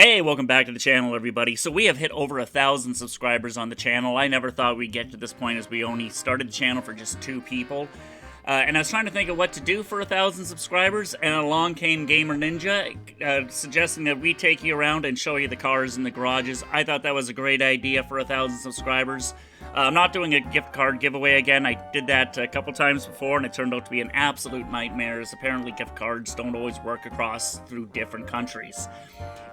Hey, welcome back to the channel, everybody. So we have hit over 1,000 subscribers on the channel. I never thought we'd get to this point, as we only started the channel for just 2 people. And I was trying to think of what to do for 1,000 subscribers, and along came Gamer Ninja, suggesting that we take you around and show you the cars in the garages. I thought that was a great idea for 1,000 subscribers. I'm not doing a gift card giveaway again. I did that a couple times before, and it turned out to be an absolute nightmare, as apparently gift cards don't always work across through different countries.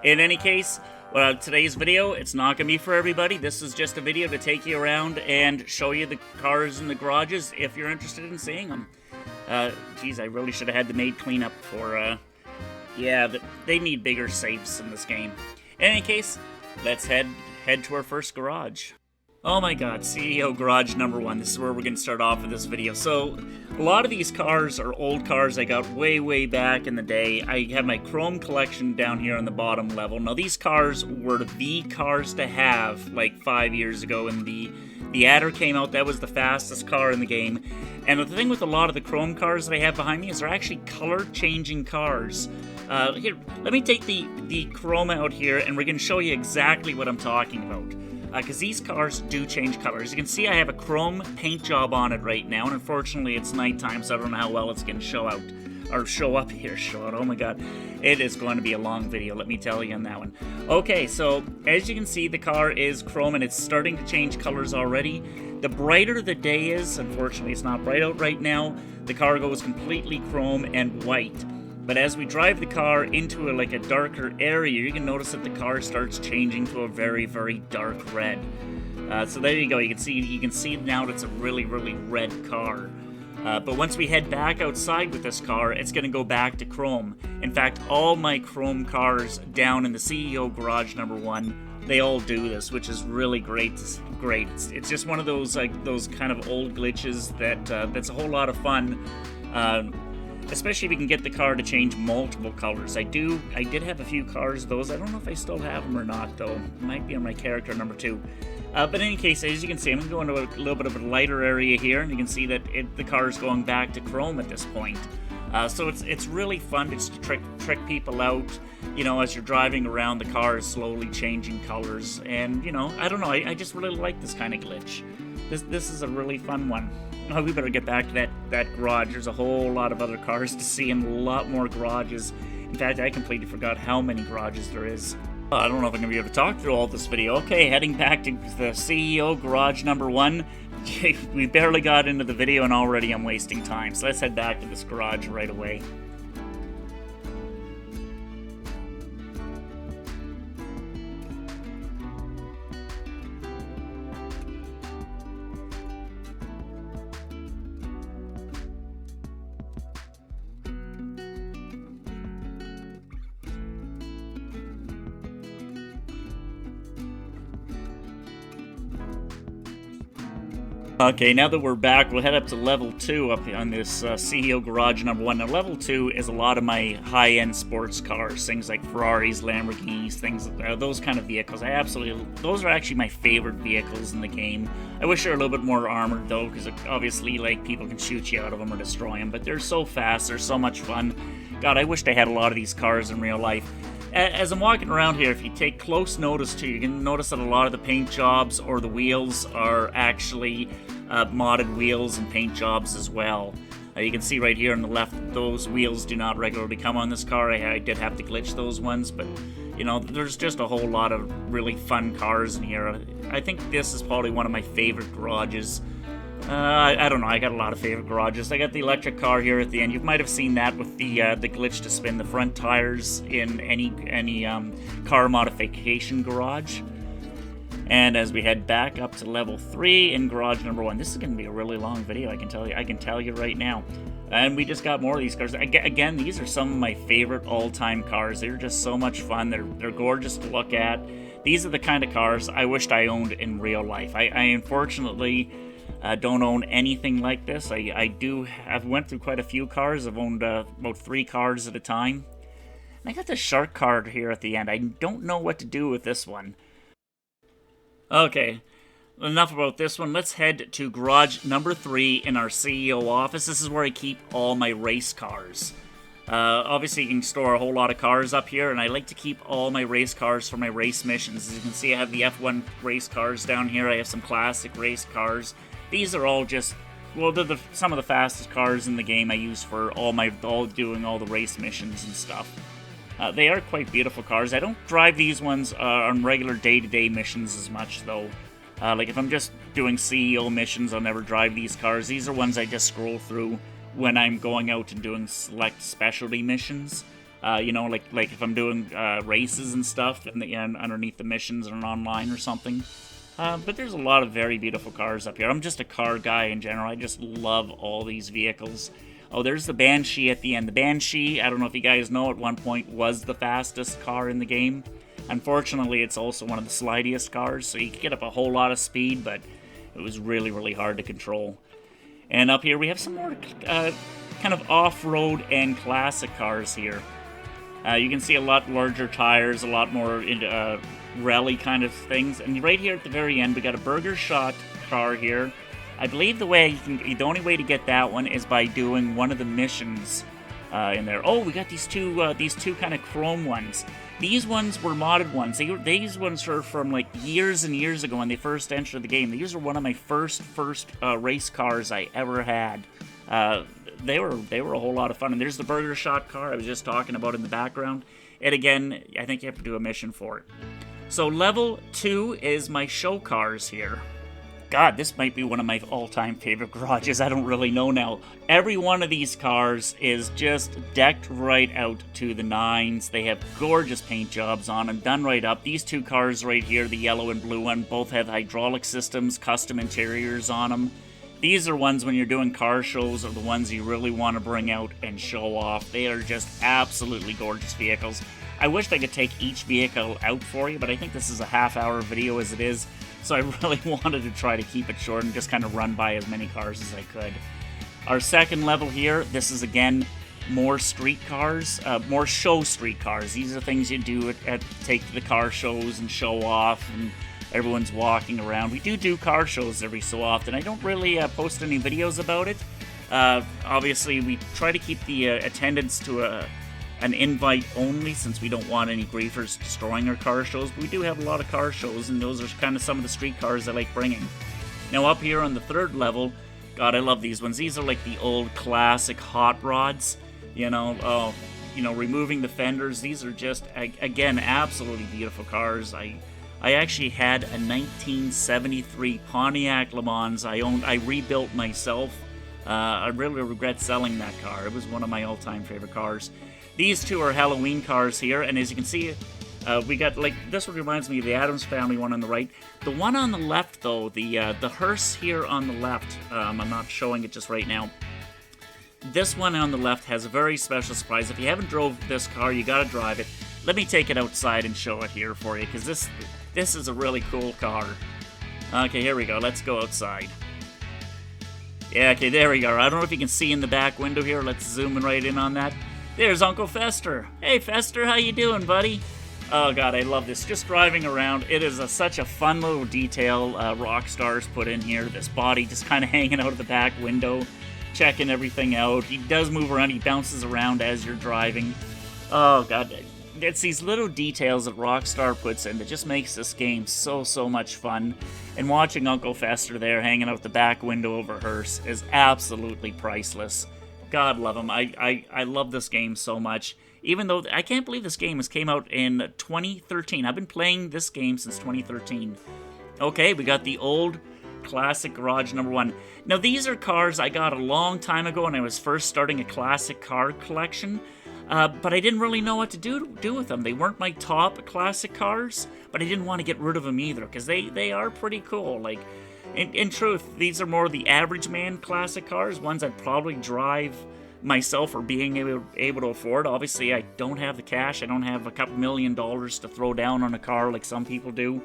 In any case, today's video, it's not going to be for everybody. This is just a video to take you around and show you the cars in the garages if you're interested in seeing them. Geez, I really should have had the maid clean up for, yeah, they need bigger safes in this game. In any case, let's head to our first garage. Oh my god, CEO Garage number 1. This is where we're going to start off with this video. So, a lot of these cars are old cars I got way back in the day. I have my Chrome collection down here on the bottom level. Now, these cars were the cars to have like 5 years ago, and the Adder came out. That was the fastest car in the game. And the thing with a lot of the Chrome cars that I have behind me is they're actually color-changing cars. Here, let me take the Chrome out here, and we're going to show you exactly what I'm talking about. Because these cars do change colors. As you can see, I have a chrome paint job on it right now, and unfortunately it's nighttime, so I don't know how well it's going to show out. Or show up here, oh my god. It is going to be a long video, let me tell you on that one. Okay, so as you can see, the car is chrome, and it's starting to change colors already. The brighter the day is, unfortunately it's not bright out right now, the car goes completely chrome and white. But as we drive the car into a darker area, you can notice that the car starts changing to a very dark red. So there you go. You can see now that it's a really red car. But once we head back outside with this car, it's going to go back to chrome. In fact, all my chrome cars down in the CEO Garage number 1, they all do this, which is really great. It's just one of those kind of old glitches that's a whole lot of fun. Especially if you can get the car to change multiple colors. I did have a few cars of those. I don't know if I still have them or not, though. It might be on my character number 2. But in any case, as you can see, I'm going to go into a little bit of a lighter area here, and you can see that the car is going back to chrome at this point. So it's really fun just to trick people out. You know, as you're driving around, the car is slowly changing colors. And, you know, I don't know, I just really like this kind of glitch. This is a really fun one. Oh, we better get back to that garage. There's a whole lot of other cars to see and a lot more garages. In fact, I completely forgot how many garages there is. I don't know if I'm going to be able to talk through all this video. Okay, heading back to the CEO Garage number 1. We barely got into the video and already I'm wasting time. So let's head back to this garage right away. Okay, now that we're back, we'll head up to level 2 up on this CEO Garage number 1. Now, level 2 is a lot of my high-end sports cars, things like Ferraris, Lamborghinis, those kind of vehicles. Those are actually my favorite vehicles in the game. I wish they were a little bit more armored, though, because obviously, people can shoot you out of them or destroy them, but they're so fast, they're so much fun. God, I wish they had a lot of these cars in real life. As I'm walking around here, if you take close notice too, you can notice that a lot of the paint jobs or the wheels are actually modded wheels and paint jobs as well. You can see right here on the left, those wheels do not regularly come on this car. I did have to glitch those ones, but you know, there's just a whole lot of really fun cars in here. I think this is probably one of my favorite garages. I don't know, I got a lot of favorite garages. I got the electric car here at the end. You might have seen that with the glitch to spin the front tires in any car modification garage. And as we head back up to level 3 in garage number 1, this is going to be a really long video, I can tell you right now. And we just got more of these cars. Again, these are some of my favorite all-time cars. They're just so much fun. They're gorgeous to look at. These are the kind of cars I wished I owned in real life. I unfortunately don't own anything like this. I've went through quite a few cars. I've owned about 3 cars at a time. And I got this shark card here at the end. I don't know what to do with this one. Okay, enough about this one. Let's head to garage number 3 in our CEO office. This is where I keep all my race cars. Obviously, you can store a whole lot of cars up here, and I like to keep all my race cars for my race missions. As you can see, I have the F1 race cars down here. I have some classic race cars. These are all just, well, they're some of the fastest cars in the game I use for doing all the race missions and stuff. They are quite beautiful cars. I don't drive these ones on regular day-to-day missions as much, though. Like, if I'm just doing CEO missions, I'll never drive these cars. These are ones I just scroll through when I'm going out and doing select specialty missions. You know, like if I'm doing races and stuff and underneath the missions or online or something. But there's a lot of very beautiful cars up here. I'm just a car guy in general. I just love all these vehicles. Oh, there's the Banshee at the end. The Banshee, I don't know if you guys know, at one point was the fastest car in the game. Unfortunately, it's also one of the slidiest cars, so you could get up a whole lot of speed, but it was really, really hard to control. And up here we have some more kind of off-road and classic cars here. You can see a lot larger tires, a lot more rally kind of things. And right here at the very end, we got a Burger Shot car here. I believe the only way to get that one is by doing one of the missions in there. Oh, we got these two kind of chrome ones. These ones were modded ones. These ones are from like years and years ago when they first entered the game. These were one of my first race cars I ever had. They were a whole lot of fun. And there's the Burger Shot car I was just talking about in the background. And again, I think you have to do a mission for it. So level 2 is my show cars here. God, this might be one of my all-time favorite garages. I don't really know now. Every one of these cars is just decked right out to the nines. They have gorgeous paint jobs on them, done right up. These two cars right here, the yellow and blue one, both have hydraulic systems, custom interiors on them. These are ones when you're doing car shows are the ones you really want to bring out and show off. They are just absolutely gorgeous vehicles. I wish I could take each vehicle out for you, but I think this is a half-hour video as it is. So I really wanted to try to keep it short and just kind of run by as many cars as I could. Our second level here, this is again more street cars, more show street cars. These are things you do take to the car shows and show off, and everyone's walking around. We do car shows every so often. I don't really post any videos about it. Obviously, we try to keep the attendance to an invite only, since we don't want any griefers destroying our car shows, but we do have a lot of car shows, and those are kind of some of the street cars I like bringing. Now up here on the third level, God, I love these ones. These are like the old classic hot rods, removing the fenders. These are just, again, absolutely beautiful cars. I actually had a 1973 Pontiac Le Mans I rebuilt myself. I really regret selling that car. It was one of my all-time favorite cars. These two are Halloween cars here, and as you can see, we got, like, this one reminds me of the Addams Family one on the right. The one on the left, though, the hearse here on the left, I'm not showing it just right now. This one on the left has a very special surprise. If you haven't drove this car, you gotta drive it. Let me take it outside and show it here for you, because this is a really cool car. Okay, here we go. Let's go outside. Yeah, okay, there we go. I don't know if you can see in the back window here. Let's zoom right in on that. There's Uncle Fester. Hey, Fester, how you doing, buddy? Oh, God, I love this. Just driving around, it is such a fun little detail Rockstar's put in here. This body just kind of hanging out of the back window, checking everything out. He does move around. He bounces around as you're driving. Oh, God. It's these little details that Rockstar puts in that just makes this game so much fun. And watching Uncle Fester there hanging out the back window of a hearse is absolutely priceless. God love him. I love this game so much. Even though I can't believe this game came out in 2013. I've been playing this game since 2013. Okay, we got the old classic garage number 1. Now these are cars I got a long time ago when I was first starting a classic car collection. But I didn't really know what to do with them. They weren't my top classic cars, but I didn't want to get rid of them either, because they are pretty cool. Like, in truth, these are more the average man classic cars, ones I'd probably drive myself or being able to afford. Obviously, I don't have the cash. I don't have a couple $1 million to throw down on a car like some people do.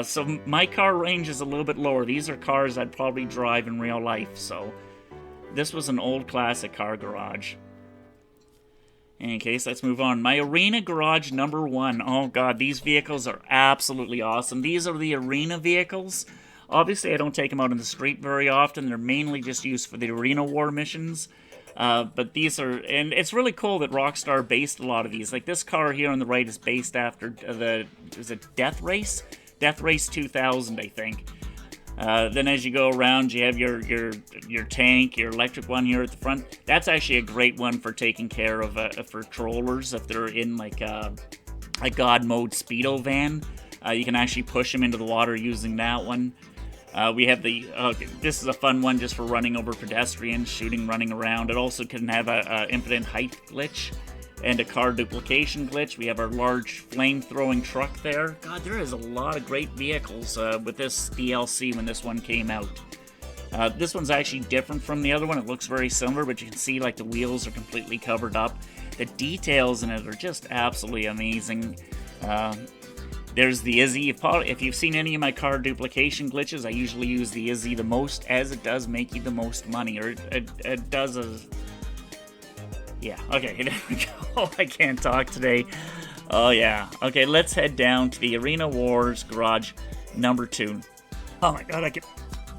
So my car range is a little bit lower. These are cars I'd probably drive in real life. So this was an old classic car garage. Okay, so let's move on. My Arena Garage number 1. Oh god, these vehicles are absolutely awesome. These are the arena vehicles. Obviously, I don't take them out in the street very often. They're mainly just used for the Arena War missions. But these are, and it's really cool that Rockstar based a lot of these. Like this car here on the right is based after is it Death Race? Death Race 2000, I think. Then as you go around, you have your tank, your electric one here at the front. That's actually a great one for taking care of for trollers if they're in like a God mode speedo van. You can actually push them into the water using that one. We have the, this is a fun one just for running over pedestrians, shooting, running around. It also can have a infinite height glitch and a car duplication glitch. We have our large flame-throwing truck there. God, there is a lot of great vehicles with this DLC when this one came out. This one's actually different from the other one. It looks very similar, but you can see like the wheels are completely covered up. The details in it are just absolutely amazing. There's the Izzy. If you've seen any of my car duplication glitches, I usually use the Izzy the most, as it does make you the most money, or it does a... Yeah, okay, there we go. I can't talk today. Oh, yeah. Okay, let's head down to the Arena Wars Garage number 2. Oh my god,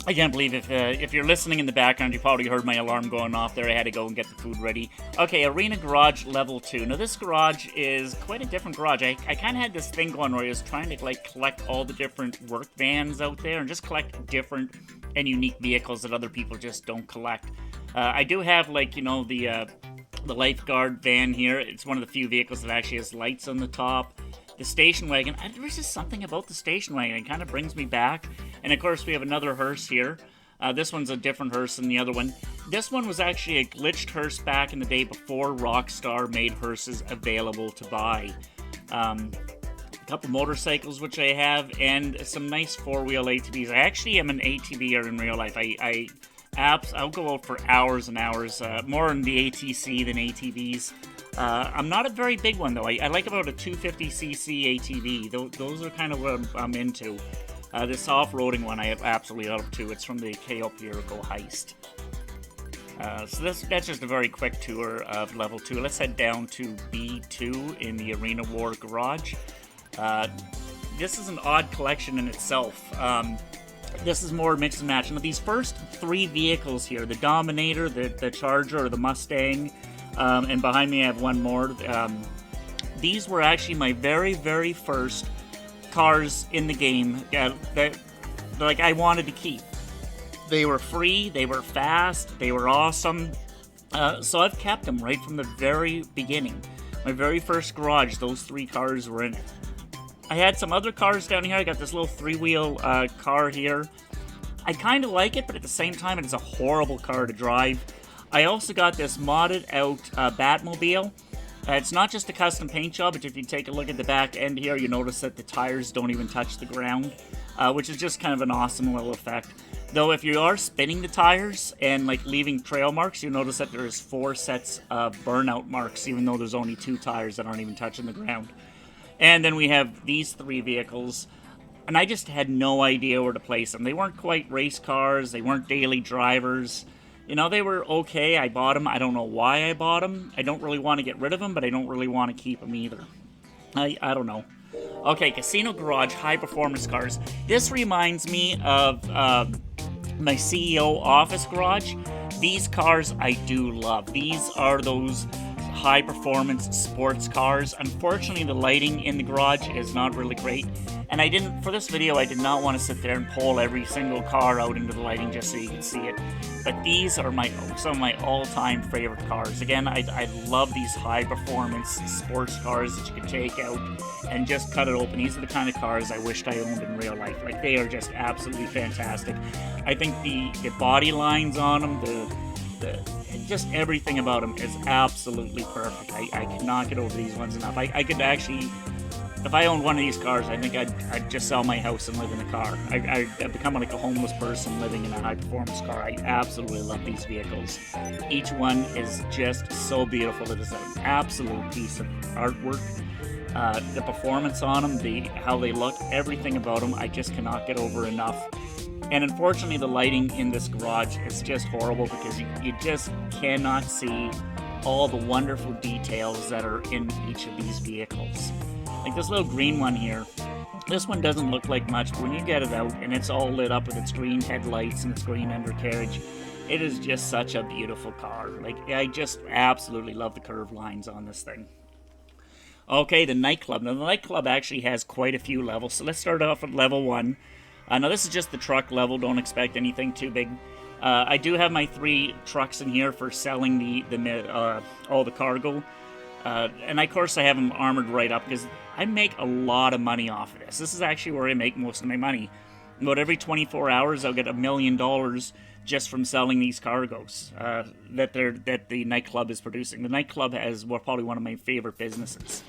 I can't believe if you're listening in the background, you probably heard my alarm going off there. I had to go and get the food ready. Okay, Arena Garage Level 2. Now, this garage is quite a different garage. I kind of had this thing going where I was trying to, like, collect all the different work vans out there and just collect different and unique vehicles that other people just don't collect. I do have, like, you know, the lifeguard van here. It's one of the few vehicles that actually has lights on the top. The station wagon, there's just something about the station wagon. It kind of brings me back. And of course, we have another hearse here. This one's a different hearse than the other one. This one was actually a glitched hearse back in the day before Rockstar made hearses available to buy. A couple motorcycles, which I have, and some nice four-wheel ATVs. I actually am an ATVer in real life. I'll go out for hours and hours, more in the ATC than ATVs. I'm not a very big one, though. I like about a 250cc ATV. Those are kind of what I'm into. This off-roading one I absolutely love, too. It's from the KO Go Heist. So that's just a very quick tour of Level 2. Let's head down to B2 in the Arena War Garage. This is an odd collection in itself. This is more mix and match. Now, these first 3 vehicles here, the Dominator, the Charger, or the Mustang, and behind me I have one more. These were actually my very, very first cars in the game that like I wanted to keep. They were free, they were fast, they were awesome. So I've kept them right from the very beginning. My very first garage, those 3 cars were in it. I had some other cars down here. I got this little 3-wheel car here. I kind of like it, but at the same time, it's a horrible car to drive. I also got this modded out Batmobile. It's not just a custom paint job, but if you take a look at the back end here, you notice that the tires don't even touch the ground, which is just kind of an awesome little effect. Though if you are spinning the tires and like leaving trail marks, you'll notice that there's 4 sets of burnout marks, even though there's only 2 tires that aren't even touching the ground. And then we have these 3 vehicles, and I just had no idea where to place them. They weren't quite race cars, they weren't daily drivers. You know, they were okay. I bought them. I don't know why I bought them. I don't really want to get rid of them, but I don't really want to keep them either. I don't know. Okay, Casino Garage High Performance Cars. This reminds me of my CEO office garage. These cars I do love. These are those high performance sports cars. Unfortunately, the lighting in the garage is not really great. And for this video, I did not want to sit there and pull every single car out into the lighting just so you can see it. But these are some of my all-time favorite cars. Again, I love these high-performance sports cars that you can take out and just cut it open. These are the kind of cars I wished I owned in real life. Like, they are just absolutely fantastic. I think the body lines on them, just everything about them is absolutely perfect. I cannot get over these ones enough. I could actually... If I owned one of these cars, I think I'd just sell my house and live in a car. I'd become like a homeless person living in a high-performance car. I absolutely love these vehicles. Each one is just so beautiful. It is an absolute piece of artwork. The performance on them, how they look, everything about them, I just cannot get over enough. And unfortunately, the lighting in this garage is just horrible because you just cannot see all the wonderful details that are in each of these vehicles. Like this little green one here, this one doesn't look like much, but when you get it out and it's all lit up with its green headlights and its green undercarriage, It is just such a beautiful car. Like, I just absolutely love the curved lines on this thing. Okay, the nightclub. Now, the nightclub actually has quite a few levels, so let's start off with level 1. Now, this is just the truck level. Don't expect anything too big. I do have my 3 trucks in here for selling all the cargo. And of course, I have them armored right up because I make a lot of money off of this. This is actually where I make most of my money. About every 24 hours, I'll get $1 million just from selling these cargoes that the nightclub is producing. The nightclub is probably one of my favorite businesses.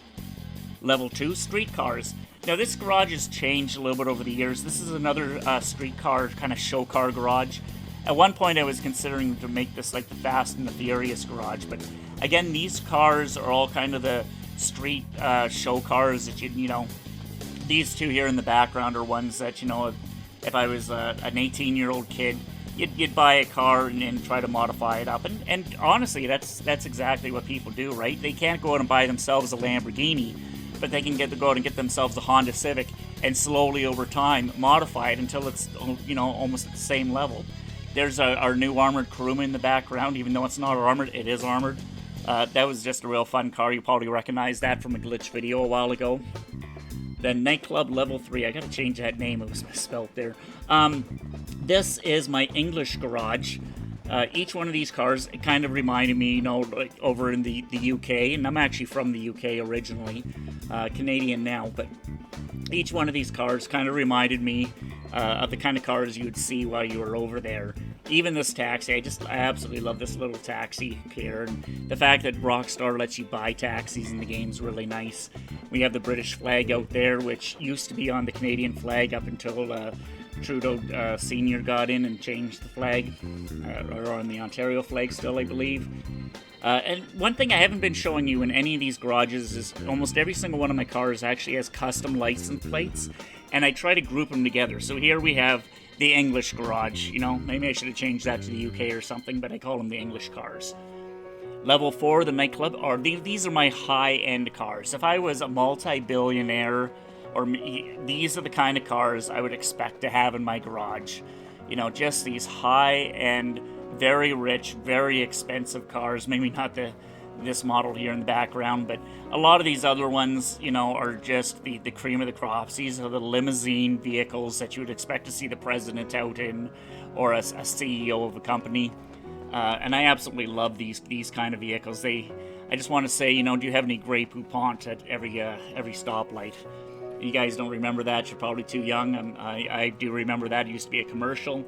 Level 2, streetcars. Now, this garage has changed a little bit over the years. This is another streetcar kind of show car garage. At one point, I was considering to make this like the Fast and the Furious garage, but again, these cars are all kind of the street show cars that you know. These two here in the background are ones that, you know, if I was an 18-year-old kid, you'd buy a car and try to modify it up. And honestly, that's exactly what people do, right? They can't go out and buy themselves a Lamborghini, but they can go out and get themselves a Honda Civic and slowly over time modify it until it's, you know, almost at the same level. There's our new armored Kuruma in the background. Even though it's not armored, it is armored. That was just a real fun car. You probably recognize that from a glitch video a while ago. Then Nightclub Level 3. I gotta change that name. It was misspelled there. This is my English garage. Each one of these cars, it kind of reminded me, you know, like over in the UK. And I'm actually from the UK originally. Canadian now. But each one of these cars kind of reminded me of the kind of cars you would see while you were over there. Even this taxi, I absolutely love this little taxi here. And the fact that Rockstar lets you buy taxis in the game is really nice. We have the British flag out there, which used to be on the Canadian flag up until Trudeau Sr. got in and changed the flag. Or on the Ontario flag still, I believe. And one thing I haven't been showing you in any of these garages is almost every single one of my cars actually has custom license plates, and I try to group them together. So here we have the English garage. You know, maybe I should have changed that to the UK or something, but I call them the English cars. Level 4, the nightclub, these are my high-end cars. If I was a multi-billionaire, these are the kind of cars I would expect to have in my garage. You know, just these high-end, very rich, very expensive cars. Maybe not this model here in the background, but a lot of these other ones, you know, are just the cream of the crops. These are the limousine vehicles that you would expect to see the president out in, or a CEO of a company. And I absolutely love these kind of vehicles. I just want to say, you know, do you have any Grey Poupon at every stoplight? You guys don't remember that? You're probably too young. I do remember that. It used to be a commercial,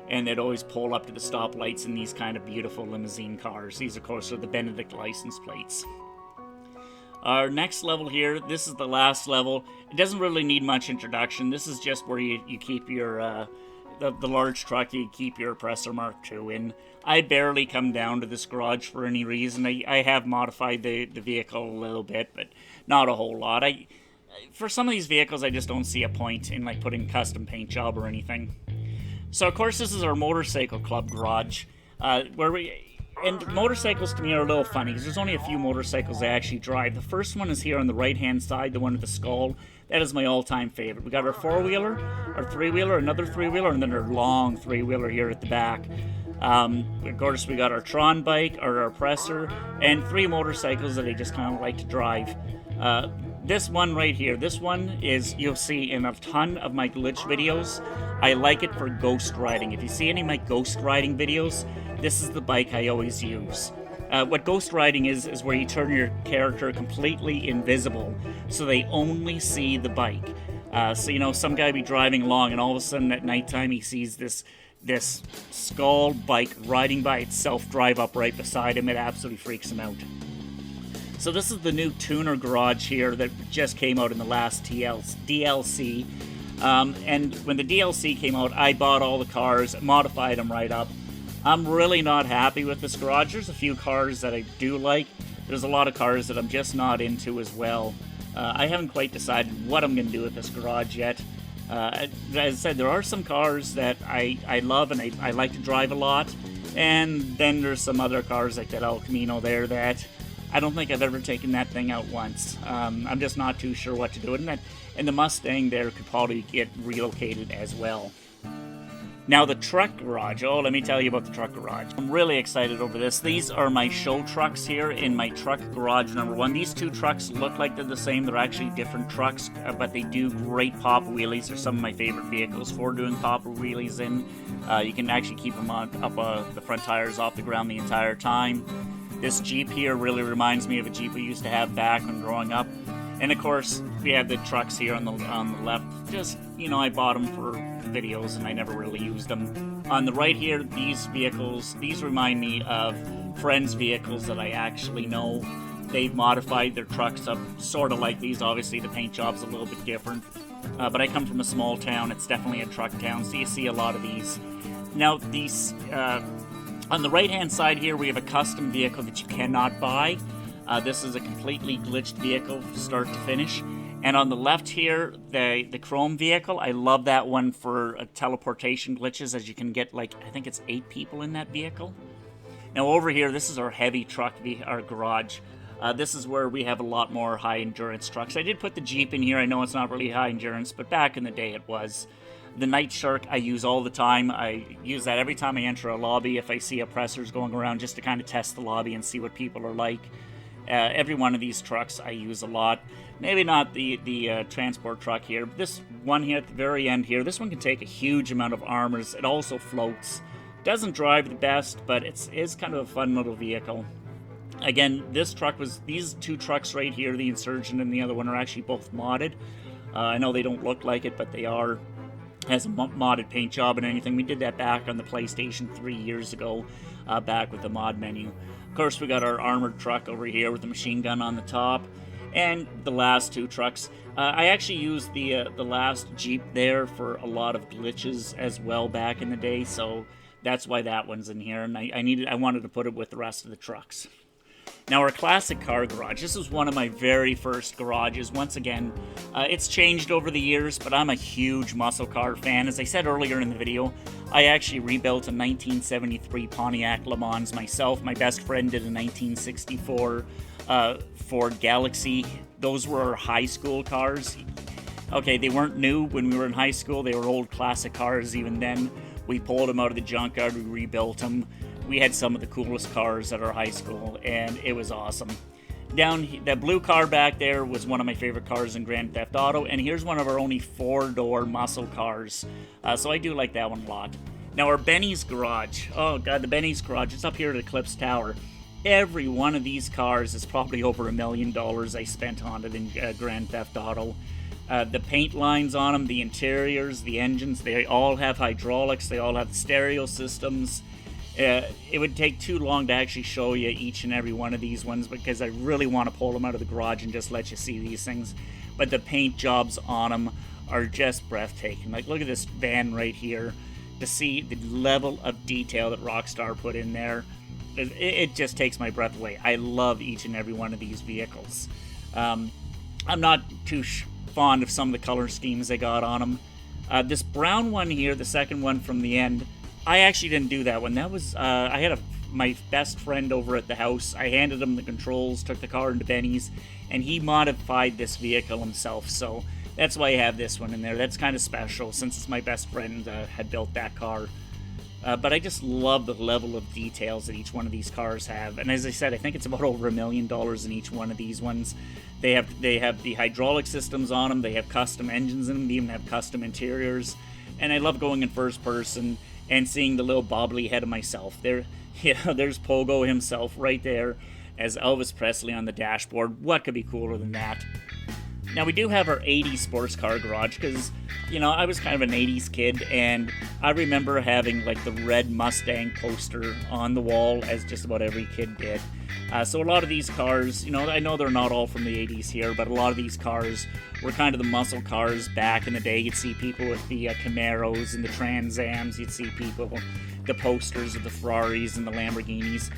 and they'd always pull up to the stoplights in these kind of beautiful limousine cars. These, of course, are the Benedict license plates. Our next level here, this is the last level. It doesn't really need much introduction. This is just where you keep your, the large truck, you keep your Oppressor Mark II in. I barely come down to this garage for any reason. I have modified the vehicle a little bit, but not a whole lot. For some of these vehicles, I just don't see a point in like putting custom paint job or anything. So, of course, this is our motorcycle club garage, and motorcycles to me are a little funny, because there's only a few motorcycles I actually drive. The first one is here on the right-hand side, the one with the skull. That is my all-time favorite. We got our four-wheeler, our three-wheeler, another three-wheeler, and then our long three-wheeler here at the back. Of course, we got our Tron bike, our Oppressor, and 3 motorcycles that I just kind of like to drive. This one right here, this one is, you'll see in a ton of my glitch videos. I like it for ghost riding. If you see any of my ghost riding videos, this is the bike I always use. What ghost riding is where you turn your character completely invisible, so they only see the bike. So, you know, some guy be driving along, and all of a sudden at nighttime he sees this skull bike riding by itself drive up right beside him. It absolutely freaks him out. So this is the new tuner garage here that just came out in the last DLC. And when the DLC came out, I bought all the cars, modified them right up. I'm really not happy with this garage. There's a few cars that I do like. There's a lot of cars that I'm just not into as well. I haven't quite decided what I'm going to do with this garage yet. As I said, there are some cars that I love and I like to drive a lot. And then there's some other cars like that El Camino there that I don't think I've ever taken that thing out once. I'm just not too sure what to do with it. And the Mustang there could probably get relocated as well. Now the truck garage, oh, let me tell you about the truck garage. I'm really excited over this. These are my show trucks here in my truck garage number 1. These two trucks look like they're the same. They're actually different trucks, but they do great pop wheelies. They're some of my favorite vehicles for doing pop wheelies in. You can actually keep them up the front tires off the ground the entire time. This Jeep here really reminds me of a Jeep we used to have back when growing up. And of course, we have the trucks here on the left. Just, you know, I bought them for videos and I never really used them. On the right here, these vehicles, these remind me of friends' vehicles that I actually know. They've modified their trucks up sort of like these. Obviously, the paint job's a little bit different. But I come from a small town. It's definitely a truck town, so you see a lot of these. Now, these on the right-hand side here, we have a custom vehicle that you cannot buy. This is a completely glitched vehicle, start to finish. And on the left here, the chrome vehicle, I love that one for teleportation glitches, as you can get, like, I think it's 8 people in that vehicle. Now over here, this is our heavy truck, our garage. This is where we have a lot more high-endurance trucks. I did put the Jeep in here. I know it's not really high-endurance, but back in the day it was. The Night Shark I use all the time. I use that every time I enter a lobby if I see oppressors going around, just to kind of test the lobby and see what people are like. Every one of these trucks I use a lot. Maybe not the transport truck here, but this one here at the very end here, this one can take a huge amount of armors. It also floats. Doesn't drive the best, but it is kind of a fun little vehicle. Again, these two trucks right here, the Insurgent and the other one, are actually both modded. I know they don't look like it, but they are. Has a modded paint job and anything. We did that back on the PlayStation 3 years ago, back with the mod menu. Of course, we got our armored truck over here with the machine gun on the top, and the last two trucks. I actually used the last Jeep there for a lot of glitches as well back in the day, so that's why that one's in here, and I wanted to put it with the rest of the trucks. Now, our classic car garage. This was one of my very first garages. Once again, it's changed over the years, but I'm a huge muscle car fan. As I said earlier in the video, I actually rebuilt a 1973 Pontiac Le Mans myself. My best friend did a 1964 Ford Galaxie. Those were our high school cars. Okay, they weren't new when we were in high school. They were old classic cars even then. We pulled them out of the junkyard, we rebuilt them. We had some of the coolest cars at our high school, and it was awesome. That blue car back there was one of my favorite cars in Grand Theft Auto, and here's one of our only 4-door muscle cars. So I do like that one a lot. Now, our Benny's garage. Oh god, the Benny's garage. It's up here at Eclipse Tower. Every one of these cars is probably over $1 million I spent on it in Grand Theft Auto. The paint lines on them, the interiors, the engines, they all have hydraulics, they all have stereo systems. It would take too long to actually show you each and every one of these ones, because I really want to pull them out of the garage and just let you see these things. But the paint jobs on them are just breathtaking. Like, look at this van right here. To see the level of detail that Rockstar put in there, it just takes my breath away. I love each and every one of these vehicles. I'm not too fond of some of the color schemes they got on them. This brown one here, the second one from the end, I actually didn't do that one. That was, I had my best friend over at the house. I handed him the controls, took the car into Benny's, and he modified this vehicle himself. So that's why I have this one in there. That's kind of special since it's my best friend had built that car. But I just love the level of details that each one of these cars have. And as I said, I think it's about over $1 million in each one of these ones. They have the hydraulic systems on them. They have custom engines in them. They even have custom interiors. And I love going in first person and seeing the little bobbly head of myself. There's Pogo himself right there as Elvis Presley on the dashboard. What could be cooler than that? Now, we do have our 80s sports car garage because, I was kind of an 80s kid, and I remember having, like, the red Mustang poster on the wall, as just about every kid did. So a lot of these cars, I know they're not all from the 80s here, but a lot of these cars were kind of the muscle cars back in the day. You'd see people with the Camaros and the Trans Ams. You'd see people, the posters of the Ferraris and the Lamborghinis.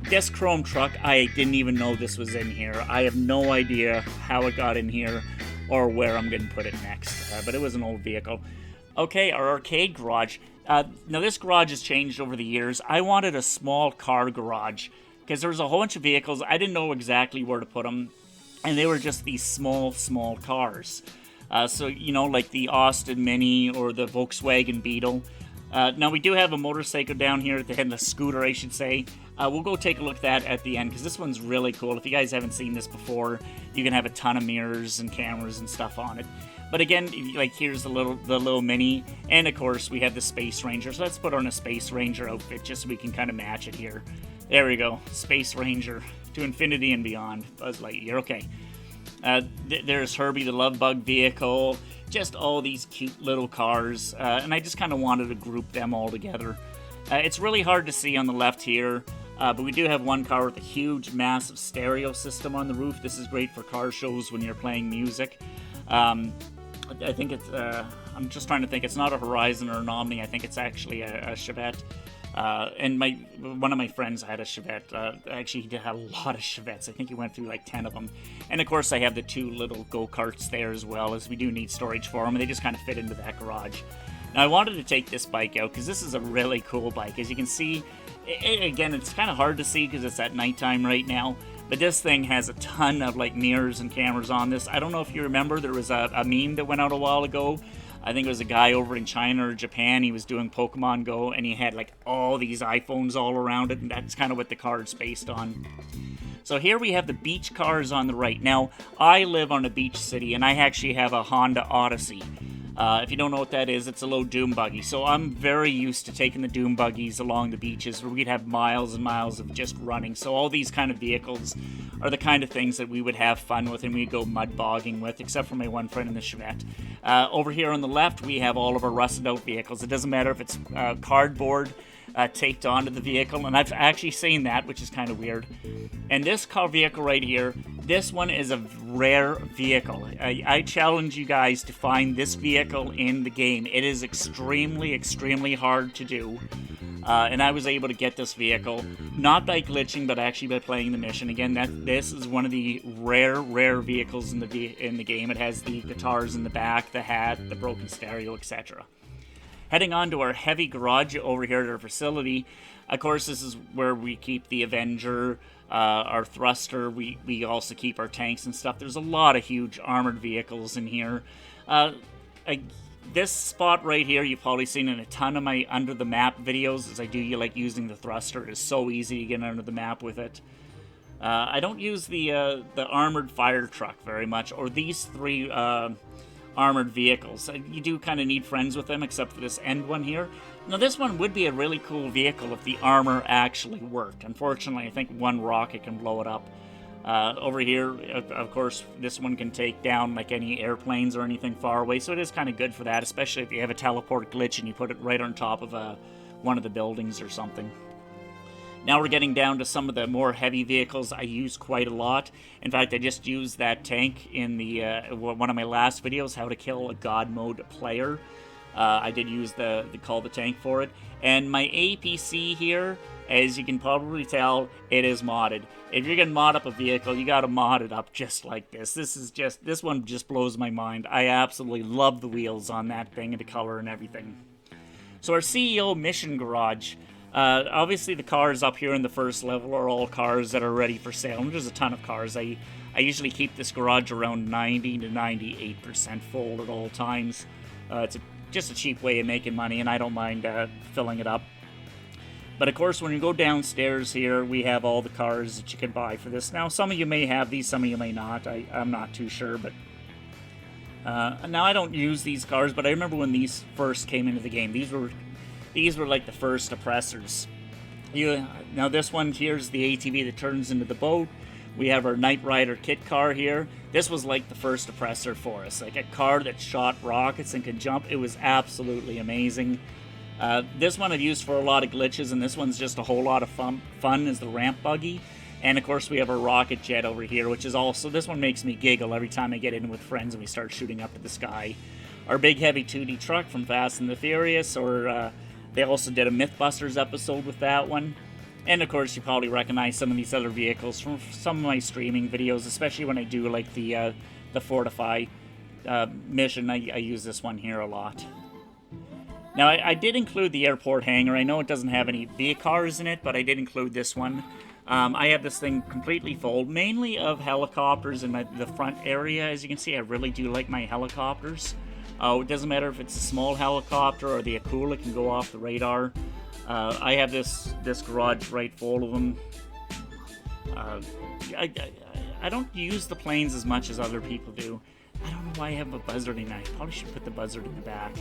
This chrome truck, I didn't even know this was in here. I have no idea how it got in here or where I'm going to put it next, but it was an old vehicle. Okay, our arcade garage. Now, this garage has changed over the years. I wanted a small car garage because there was a whole bunch of vehicles. I didn't know exactly where to put them, and they were just these small cars. So, like the Austin Mini or the Volkswagen Beetle. Now we do have a motorcycle down here at the end, the scooter I should say. We'll go take a look at that at the end because this one's really cool. If you guys haven't seen this before, you can have a ton of mirrors and cameras and stuff on it. But again, like here's the little mini, and of course we have the Space Ranger. So let's put on a Space Ranger outfit just so we can kind of match it here. There we go, Space Ranger to infinity and beyond. Buzz Lightyear, okay. There's Herbie the Love Bug vehicle, just all these cute little cars, and I just kind of wanted to group them all together. It's really hard to see on the left here, but we do have one car with a huge, massive stereo system on the roof. This is great for car shows when you're playing music. I think it's, I'm just trying to think, it's not a Horizon or an Omni, I think it's actually a Chevette. And one of my friends had a Chevette. Actually, he did have a lot of Chevettes. I think he went through like 10 of them. And of course, I have the 2 little go-karts there as well, as we do need storage for them, and they just kind of fit into that garage. Now, I wanted to take this bike out because this is a really cool bike. As you can see, again, it's kind of hard to see because it's at nighttime right now, but this thing has a ton of like mirrors and cameras on this. I don't know if you remember, there was a meme that went out a while ago. I think it was a guy over in China or Japan. He was doing Pokemon Go, and he had like all these iPhones all around it, and that's kind of what the card's based on. So here we have the beach cars on the right. Now, I live on a beach city, and I actually have a Honda Odyssey. If you don't know what that is, it's a low dune buggy. So I'm very used to taking the dune buggies along the beaches where we'd have miles and miles of just running. So all these kind of vehicles are the kind of things that we would have fun with and we'd go mud bogging with, except for my one friend in the Chevette. Over here on the left, we have all of our rusted out vehicles. It doesn't matter if it's cardboard taped onto the vehicle, and I've actually seen that, which is kind of weird. And this car vehicle right here, this one is a rare vehicle. I challenge you guys to find this vehicle in the game. It is extremely, extremely hard to do. And I was able to get this vehicle, not by glitching, but actually by playing the mission. Again, this is one of the rare vehicles in the game. It has the guitars in the back, the hat, the broken stereo, etc. Heading on to our heavy garage over here at our facility. Of course, this is where we keep the Avenger, our thruster. We also keep our tanks and stuff. There's a lot of huge armored vehicles in here. This spot right here, you've probably seen in a ton of my under the map videos, as I do like using the thruster. It's so easy to get under the map with it. I don't use the armored fire truck very much, or these 3 armored vehicles. You do kind of need friends with them, except for this end one here. Now, this one would be a really cool vehicle if the armor actually worked. Unfortunately, I think one rocket can blow it up. Over here, of course, this one can take down like any airplanes or anything far away, so it is kind of good for that, especially if you have a teleport glitch and you put it right on top of one of the buildings or something. Now we're getting down to some of the more heavy vehicles I use quite a lot. In fact, I just used that tank in the one of my last videos, how to kill a God mode player. I did use the call the tank for it. And my APC here, as you can probably tell, it is modded. If you're gonna mod up a vehicle, you gotta mod it up just like this. This one just blows my mind. I absolutely love the wheels on that thing and the color and everything. So our CEO mission garage. Obviously, the cars up here in the first level are all cars that are ready for sale. And there's a ton of cars. I usually keep this garage around 90 to 98% full at all times. It's just a cheap way of making money, and I don't mind filling it up. But of course, when you go downstairs here, we have all the cars that you can buy for this. Now, some of you may have these, some of you may not. I'm not too sure, but now I don't use these cars, but I remember when these first came into the game. These were like the first oppressors. Now this one here's the ATV that turns into the boat. We have our Knight Rider kit car here. This was like the first oppressor for us, like a car that shot rockets and could jump. It was absolutely amazing. This one I've used for a lot of glitches, and this one's just a whole lot of fun as the ramp buggy. And of course we have our rocket jet over here, which is also, this one makes me giggle every time I get in with friends and we start shooting up to the sky. Our big heavy 2D truck from Fast and the Furious, or they also did a Mythbusters episode with that one. And of course, you probably recognize some of these other vehicles from some of my streaming videos, especially when I do like the Fortify mission. I use this one here a lot. Now, I did include the airport hangar. I know it doesn't have any V-cars in it, but I did include this one. I have this thing completely full, mainly of helicopters in the front area. As you can see, I really do like my helicopters. It doesn't matter if it's a small helicopter or the Akula can go off the radar. I have this garage right full of them. I don't use the planes as much as other people do. I don't know why I have a buzzard in. I probably should put the buzzard in the back.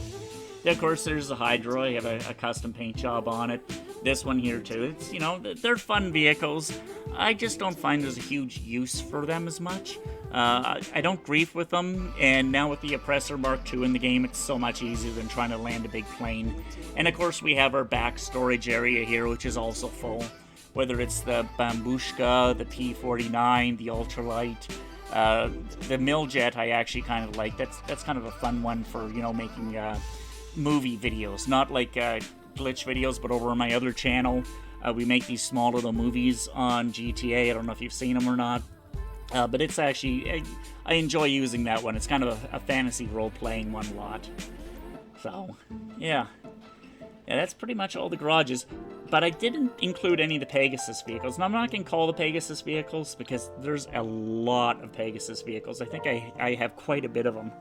Then, of course, there's the Hydra. I have a custom paint job on it. This one here, too. It's, you know, they're fun vehicles. I just don't find there's a huge use for them as much. I don't grief with them, and now with the Oppressor Mark II in the game, it's so much easier than trying to land a big plane. And, of course, we have our back storage area here, which is also full. Whether it's the Bambushka, the P-49, the Ultralight, the Miljet I actually kind of like. That's kind of a fun one for, you know, making movie videos. Not like glitch videos, but over on my other channel, we make these small little movies on GTA. I don't know if you've seen them or not. But it's actually, I enjoy using that one. It's kind of a fantasy role-playing one a lot. So, yeah. Yeah, that's pretty much all the garages. But I didn't include any of the Pegasus vehicles. Now, I'm not going to call the Pegasus vehicles because there's a lot of Pegasus vehicles. I think I have quite a bit of them.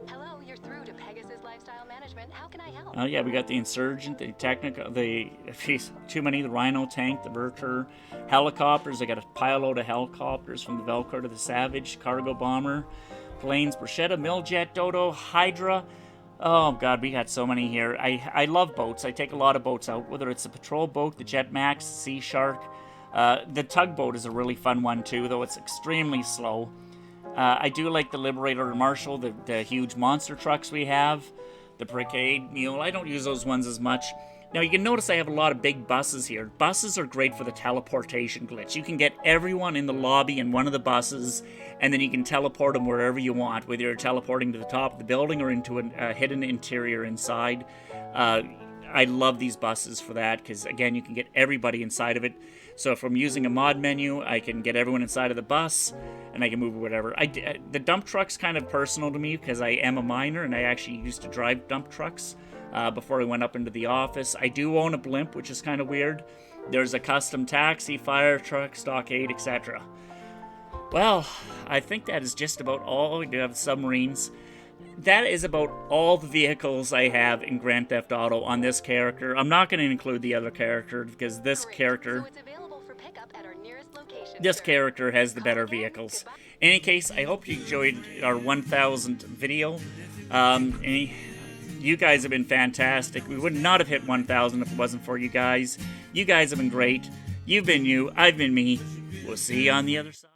Hello, you're through to Pegasus Lifestyle Management. How can I help? Oh, yeah, we got the Insurgent, the Technica, too many, the Rhino tank, the Verter, helicopters. I got a pile load of helicopters from the Velcro to the Savage, cargo bomber, planes, Bruschetta, Miljet, Dodo, Hydra. Oh, God, we got so many here. I love boats. I take a lot of boats out, whether it's the patrol boat, the Jetmax, Sea Shark. The tugboat is a really fun one, too, though it's extremely slow. I do like the Liberator and Marshall, the huge monster trucks we have, the Brigade Mule. I don't use those ones as much. Now, you can notice I have a lot of big buses here. Buses are great for the teleportation glitch. You can get everyone in the lobby in one of the buses, and then you can teleport them wherever you want, whether you're teleporting to the top of the building or into a hidden interior inside. I love these buses for that, because, again, you can get everybody inside of it. So if I'm using a mod menu, I can get everyone inside of the bus, and I can move whatever. The dump truck's kind of personal to me, because I am a miner, and I actually used to drive dump trucks before I went up into the office. I do own a blimp, which is kind of weird. There's a custom taxi, fire truck, stockade, etc. Well, I think that is just about all. We do have submarines. That is about all the vehicles I have in Grand Theft Auto on this character. I'm not going to include the other character because this character... This character has the better vehicles. In any case, I hope you enjoyed our 1000th video. You guys have been fantastic. We would not have hit 1,000 if it wasn't for you guys. You guys have been great. You've been you. I've been me. We'll see you on the other side.